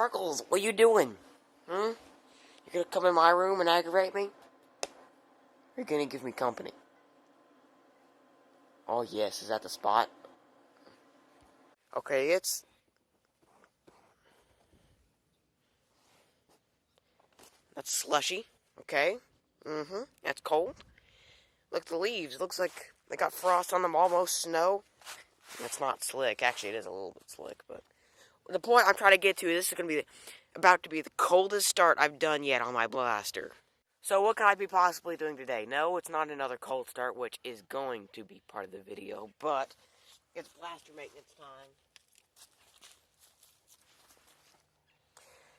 Sparkles, what you doing? You gonna come in my room and aggravate me? Or you gonna give me company? Oh yes, is that the spot? Okay, that's slushy. Okay. That's cold. Look at the leaves. It looks like they got frost on them, almost snow. It's not slick. Actually, it is a little bit slick, but the point I'm trying to get to is this is going to be about to be the coldest start I've done yet on my blaster. So what can I be possibly doing today? No, it's not another cold start, which is going to be part of the video, but it's blaster maintenance time.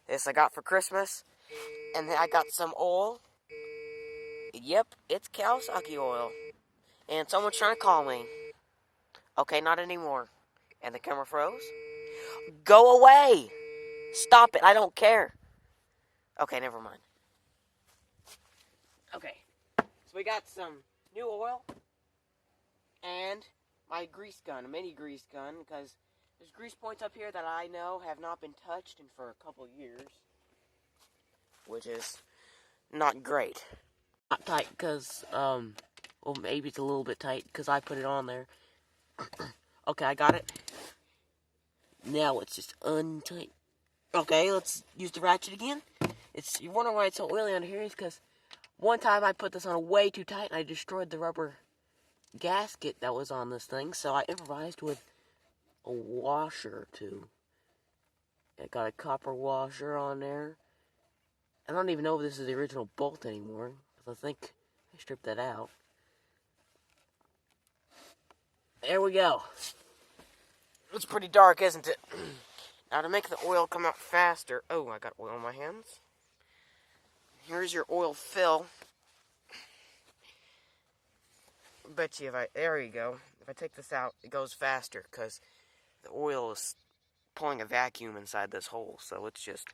This I got for Christmas, and then I got some oil. Yep, it's Kawasaki oil. And someone's trying to call me. Okay, not anymore. And the camera froze. Go away! Stop it, I don't care. Okay, never mind. Okay, so we got some new oil and my grease gun, a mini grease gun, because there's grease points up here that I know have not been touched in for a couple years, which is not great. Not tight because, well, maybe it's a little bit tight because I put it on there. Okay, I got it. Now it's just untight. Okay, let's use the ratchet again. You're wondering why it's so oily under here is because one time I put this on way too tight and I destroyed the rubber gasket that was on this thing, so I improvised with a washer or two. I got a copper washer on there. I don't even know if this is the original bolt anymore, because I think I stripped that out. There we go. It's pretty dark, isn't it? Now to make the oil come out faster... Oh, I got oil on my hands. Here's your oil fill. Bet you there you go. If I take this out, it goes faster because the oil is pulling a vacuum inside this hole, so it's just,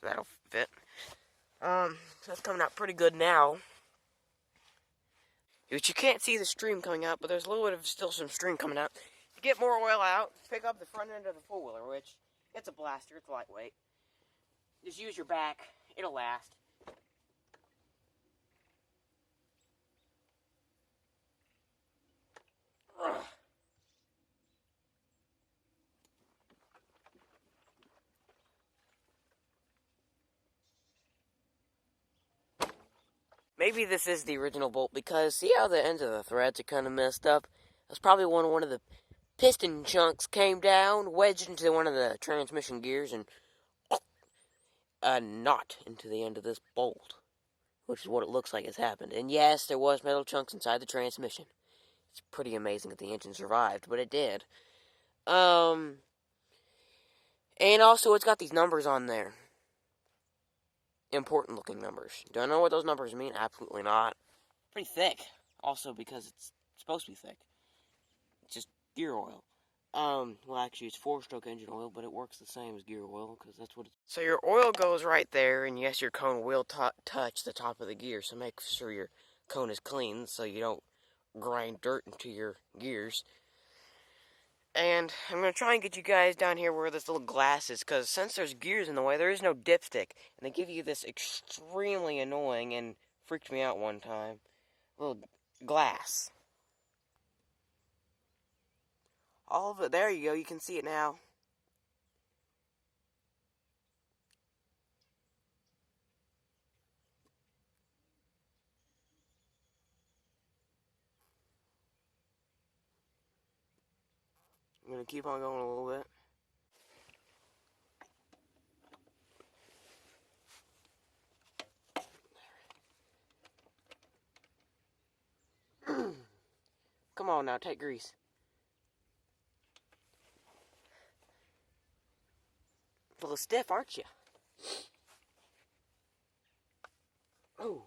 that'll fit. So that's coming out pretty good now. But you can't see the stream coming out, but there's a little bit of still some stream coming out. To get more oil out, pick up the front end of the four-wheeler, which, it's a blaster, it's lightweight. Just use your back, it'll last. Maybe this is the original bolt, because see how the ends of the threads are kind of messed up? That's probably one of the piston chunks came down, wedged into one of the transmission gears, and a knot into the end of this bolt, which is what it looks like has happened. And yes, there was metal chunks inside the transmission. It's pretty amazing that the engine survived, but it did. And also it's got these numbers on there. Important looking numbers. Do I know what those numbers mean? Absolutely not. Pretty thick. Also because it's supposed to be thick. It's just gear oil. Well actually it's 4-stroke engine oil, but it works the same as gear oil, because that's what it's... So your oil goes right there, and yes, your cone will touch the top of the gear, so make sure your cone is clean, so you don't grind dirt into your gears. And I'm going to try and get you guys down here where this little glass is, because since there's gears in the way, there is no dipstick. And they give you this extremely annoying, and freaked me out one time, little glass. All of it, there you go, you can see it now. I'm going to keep on going a little bit. Come on now, take grease. A little stiff, aren't you? Oh.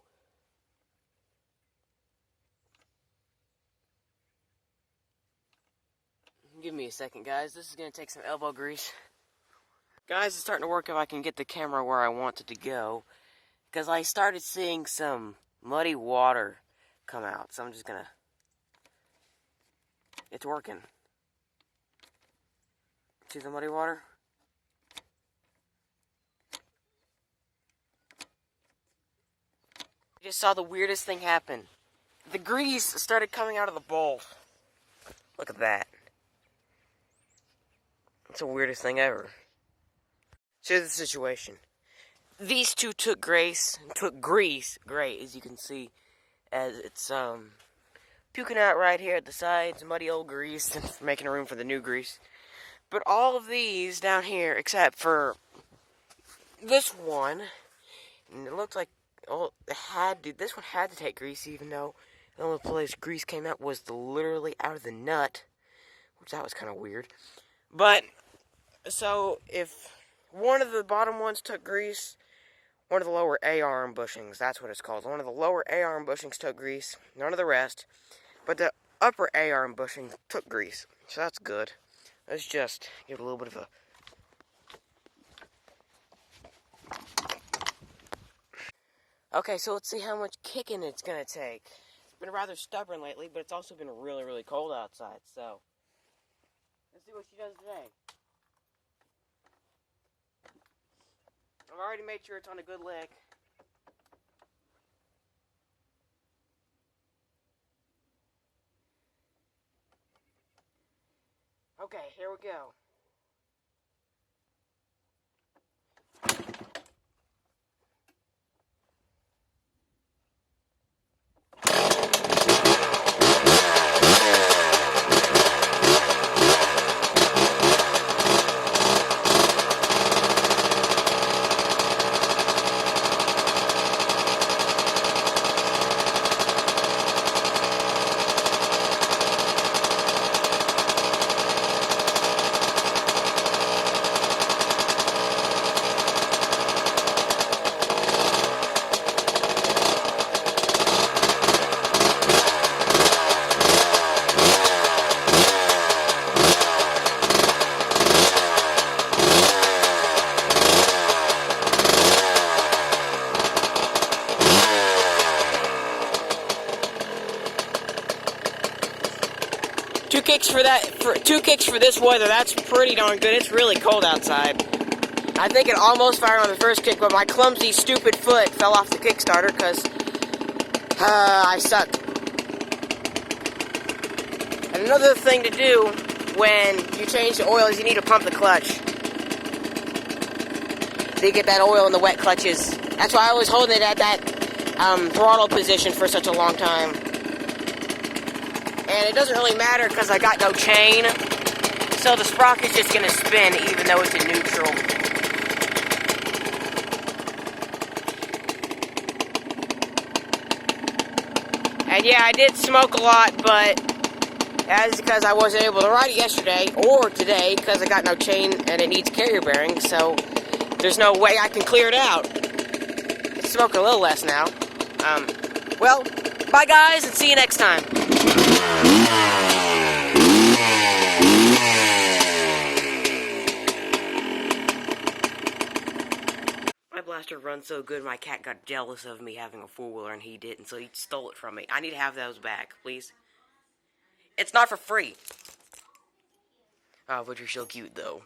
Give me a second, guys. This is going to take some elbow grease. Guys, it's starting to work if I can get the camera where I want it to go. Because I started seeing some muddy water come out. So I'm just going to... It's working. See the muddy water? Just saw the weirdest thing happen. The grease started coming out of the bowl. Look at that. It's the weirdest thing ever. So here's the situation. These two took grease, great, as you can see, as it's puking out right here at the sides, muddy old grease, and making room for the new grease. But all of these down here, except for this one, and it looks like this one had to take grease, even though the only place grease came out was literally out of the nut, which that was kind of weird. But so if one of the bottom ones took grease, one of the lower A-arm bushings, that's what it's called. One of the lower A-arm bushings took grease, none of the rest. But the upper A-arm bushing took grease, so that's good. Let's just give it a little bit of a... Okay, so let's see how much kicking it's going to take. It's been rather stubborn lately, but it's also been really, really cold outside, so... Let's see what she does today. I've already made sure it's on a good lick. Okay, here we go. Two kicks for this weather. That's pretty darn good. It's really cold outside. I think it almost fired on the first kick, but my clumsy, stupid foot fell off the Kickstarter because I sucked. And another thing to do when you change the oil is you need to pump the clutch. So you get that oil in the wet clutches. That's why I was holding it at that throttle position for such a long time. And it doesn't really matter because I got no chain. So the sprocket's just going to spin even though it's in neutral. And yeah, I did smoke a lot, but that's because I wasn't able to ride it yesterday or today because I got no chain and it needs carrier bearings. So there's no way I can clear it out. It's smoking a little less now. Well, bye guys and see you next time. My blaster runs so good, my cat got jealous of me having a four-wheeler and he didn't, so he stole it from me. I need to have those back, please. It's not for free. Oh, but you're so cute, though.